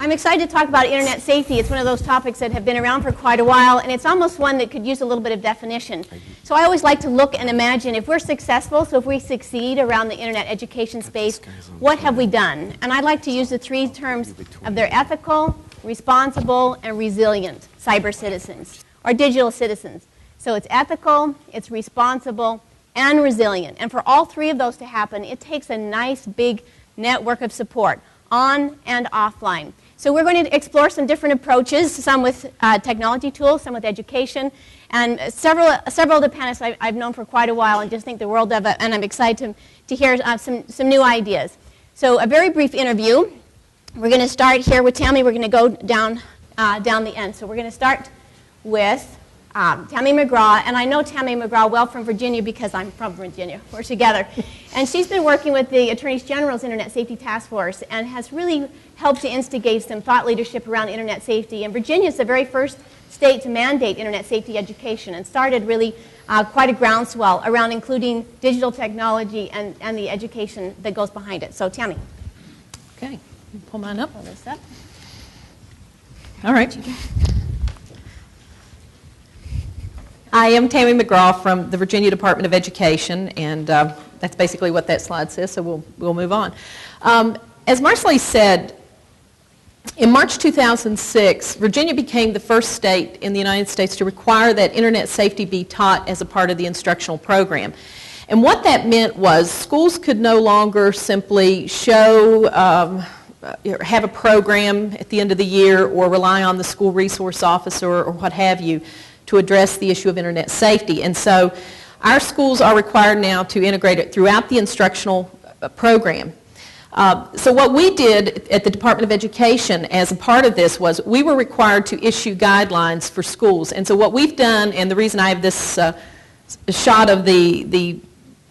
I'm excited to talk about internet safety. It's one of those topics that have been around for quite a while, and it's almost one that could use a little bit of definition. So I always like to look and imagine if we're successful, so if we succeed around the internet education space, what have we done? And I like to use the three terms of their ethical, responsible, and resilient cyber citizens, or digital citizens. So it's ethical, it's responsible, and resilient. And for all three of those to happen, it takes a nice big network of support, on and offline. So we're going to explore some different approaches, some with technology tools, some with education, and several of the panelists I've known for quite a while and just think the world of it, and I'm excited to hear some new ideas. So a very brief interview. We're going to start here with Tammy. We're going to go down the end. So we're going to start with Tammy McGraw, and I know Tammy McGraw well from Virginia because I'm from Virginia. We're together. And she's been working with the Attorney General's Internet Safety Task Force and has really helped to instigate some thought leadership around internet safety. And Virginia is the very first state to mandate internet safety education and started really quite a groundswell around including digital technology and the education that goes behind it. So Tammy. Okay, pull mine up. Pull this up. All right. I am Tammy McGraw from the Virginia Department of Education, and that's basically what that slide says, so we'll move on. As Marsali said, in March 2006, Virginia became the first state in the United States to require that internet safety be taught as a part of the instructional program. And what that meant was schools could no longer simply show have a program at the end of the year or rely on the school resource officer or what have you to address the issue of internet safety. And so our schools are required now to integrate it throughout the instructional program. So what we did at the Department of Education as a part of this was we were required to issue guidelines for schools. And so what we've done, and the reason I have this shot of the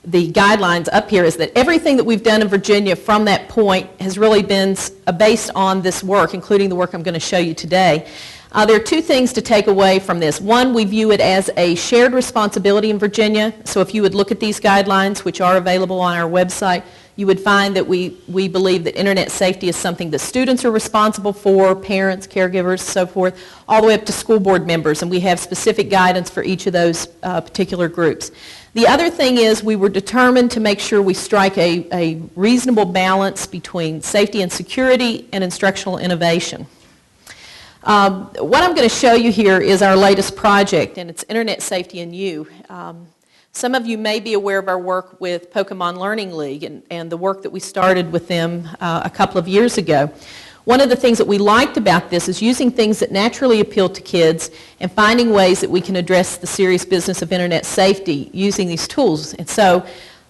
guidelines up here is that everything that we've done in Virginia from that point has really been based on this work, including the work I'm going to show you today. There are two things to take away from this. One, we view it as a shared responsibility in Virginia. So if you would look at these guidelines, which are available on our website, you would find that we believe that internet safety is something that students are responsible for, parents, caregivers, so forth, all the way up to school board members, and we have specific guidance for each of those particular groups. The other thing is we were determined to make sure we strike a reasonable balance between safety and security and instructional innovation. What I'm going to show you here is our latest project, and it's Internet Safety and You. Some of you may be aware of our work with Pokemon Learning League and the work that we started with them a couple of years ago. One of the things that we liked about this is using things that naturally appeal to kids and finding ways that we can address the serious business of internet safety using these tools. And so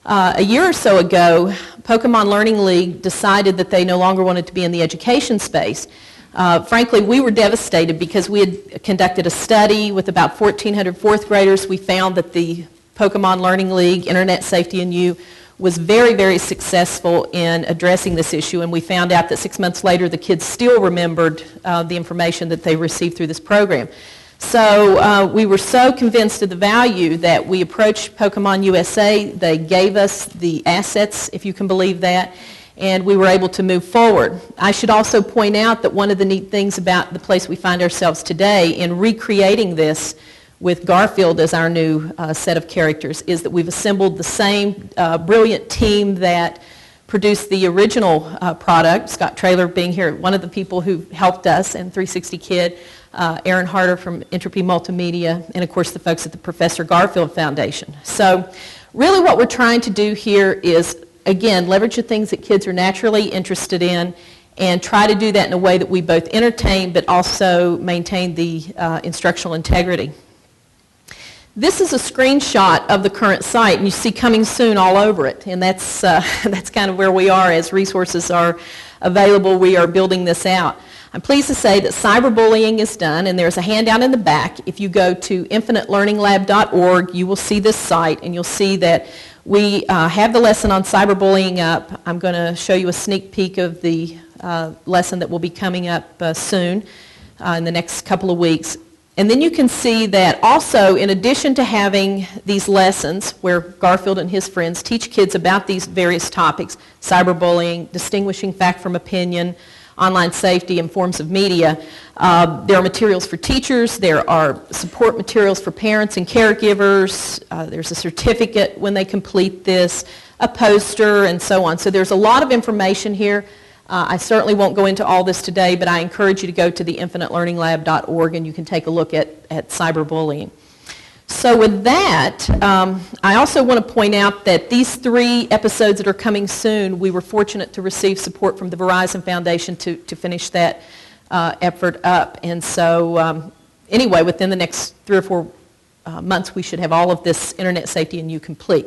a year or so ago, Pokemon Learning League decided that they no longer wanted to be in the education space. Frankly, we were devastated because we had conducted a study with about 1,400 fourth graders. We found that the Pokemon Learning League, Internet Safety and You, was very, very successful in addressing this issue, and we found out that 6 months later the kids still remembered the information that they received through this program. So we were so convinced of the value that we approached Pokemon USA. They gave us the assets, if you can believe that, and we were able to move forward. I should also point out that one of the neat things about the place we find ourselves today in recreating this with Garfield as our new set of characters is that we've assembled the same brilliant team that produced the original product, Scott Traylor being here, one of the people who helped us, and 360 Kid, Aaron Harder from Entropy Multimedia, and of course the folks at the Professor Garfield Foundation. So really what we're trying to do here is, again, leverage the things that kids are naturally interested in and try to do that in a way that we both entertain but also maintain the instructional integrity. This is a screenshot of the current site, and you see coming soon all over it, and that's kind of where we are as resources are available. We are building this out. I'm pleased to say that cyberbullying is done, and there's a handout in the back. If you go to infinitelearninglab.org, you will see this site, and you'll see that we have the lesson on cyberbullying up. I'm going to show you a sneak peek of the lesson that will be coming up soon in the next couple of weeks. And then you can see that also, in addition to having these lessons where Garfield and his friends teach kids about these various topics, cyberbullying, distinguishing fact from opinion, online safety and forms of media. There are materials for teachers, there are support materials for parents and caregivers, there's a certificate when they complete this, a poster, and so on. So there's a lot of information here. I certainly won't go into all this today, but I encourage you to go to the infinitelearninglab.org and you can take a look at cyberbullying. So with that, I also want to point out that these 3 episodes that are coming soon, we were fortunate to receive support from the Verizon Foundation to finish that effort up. And so anyway, within the next 3 or 4 months, we should have all of this Internet Safety and You complete.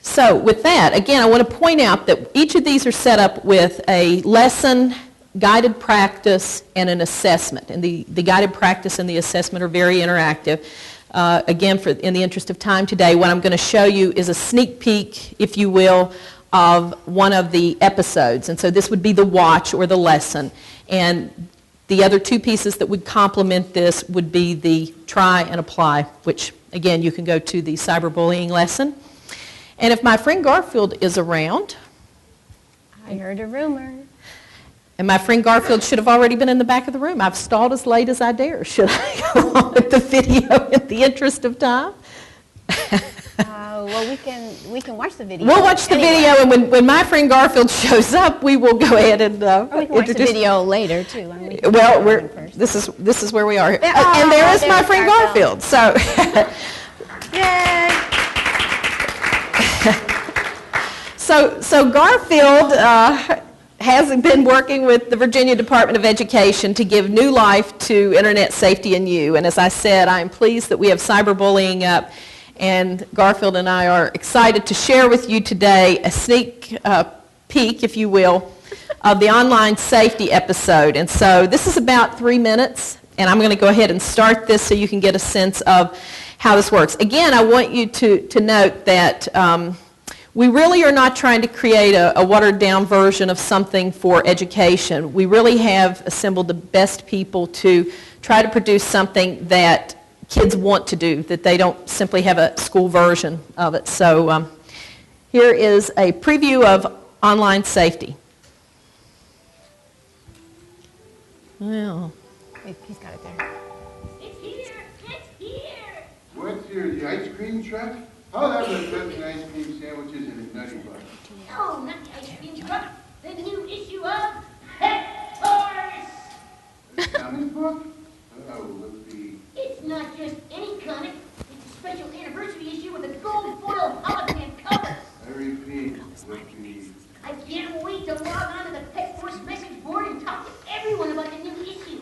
So with that, again, I want to point out that each of these are set up with a lesson, guided practice, and an assessment. And the guided practice and the assessment are very interactive. Again, in the interest of time today, what I'm going to show you is a sneak peek, if you will, of one of the episodes. And so this would be the watch or the lesson. And the other 2 pieces that would complement this would be the try and apply, which, again, you can go to the cyberbullying lesson. And if my friend Garfield is around... I heard a rumor. And my friend Garfield should have already been in the back of the room. I've stalled as late as I dare. Should I go on with the video in the interest of time? Well, we can watch the video. We'll watch the video, and when my friend Garfield shows up, we will go ahead and or we can watch the video later too. Well, this is where we are. And there is my friend Garfield. So, yay! so Garfield has been working with the Virginia Department of Education to give new life to Internet Safety and You. And as I said, I'm pleased that we have cyberbullying up. And Garfield and I are excited to share with you today a sneak peek, if you will, of the online safety episode. And so this is about 3 minutes, and I'm going to go ahead and start this so you can get a sense of how this works. Again, I want you to note that we really are not trying to create a watered-down version of something for education. We really have assembled the best people to try to produce something that kids want to do, that they don't simply have a school version of it. So here is a preview of online safety. Well, he's got it there. It's here! It's here! What's here, the ice cream truck? Oh, that was putting ice cream sandwiches in a nutty bun. No, not the ice cream truck. The new issue of Pet Force! The comic book? Oh, let's see. It's not just any comic. It's a special anniversary issue with a gold foil hologram cover. I repeat, let's see. I can't wait to log on to the Pet Force message board and talk to everyone about the new issue.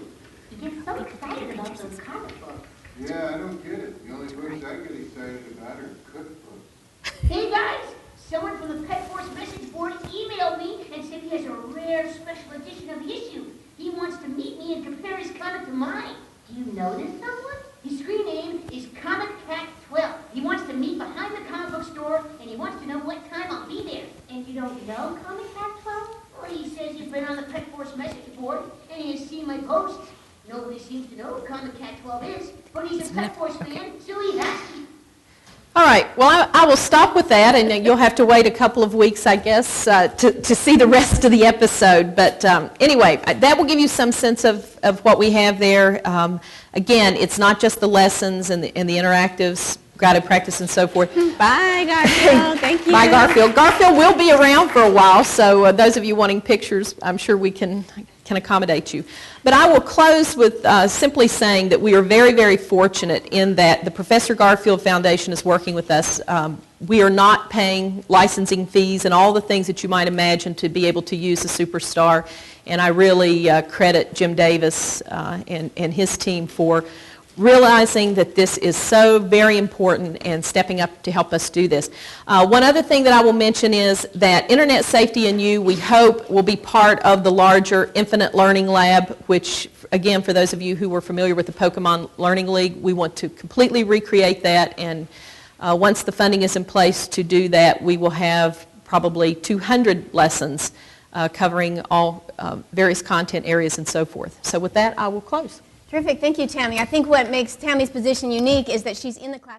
You get so excited about those comic books. Yeah, I don't get it. The only books I get excited about are cookbooks. Hey guys, someone from the Pet Force message board emailed me and said he has a rare special edition of the issue. He wants to meet me and compare his comic to mine. Do you know this someone? His screen name is Comic Cat 12. He wants to meet behind the comic book store and he wants to know what time I'll be there. And you don't know Comic Cat 12? Well, he says he's been on the Pet Force message board and he has seen my posts. Nobody seems to know who Comic Cat 12 is, but he's a Pet Force fan, so he's asking. all right, well, I will stop with that, and you'll have to wait a couple of weeks, I guess, to see the rest of the episode. But anyway, that will give you some sense of what we have there. Again, it's not just the lessons and the interactives, guided practice, and so forth. Bye, Garfield. Thank you. Bye, Garfield. Garfield will be around for a while, so those of you wanting pictures, I'm sure we can accommodate you. But I will close with simply saying that we are very, very fortunate in that the Professor Garfield Foundation is working with us. We are not paying licensing fees and all the things that you might imagine to be able to use a superstar. And I really credit Jim Davis and his team for realizing that this is so very important and stepping up to help us do this. One other thing that I will mention is that Internet Safety and You, we hope, will be part of the larger Infinite Learning Lab, which, again, for those of you who were familiar with the Pokemon Learning League, we want to completely recreate that, and once the funding is in place to do that, we will have probably 200 lessons covering all various content areas and so forth. So with that, I will close. Terrific. Thank you, Tammy. I think what makes Tammy's position unique is that she's in the class.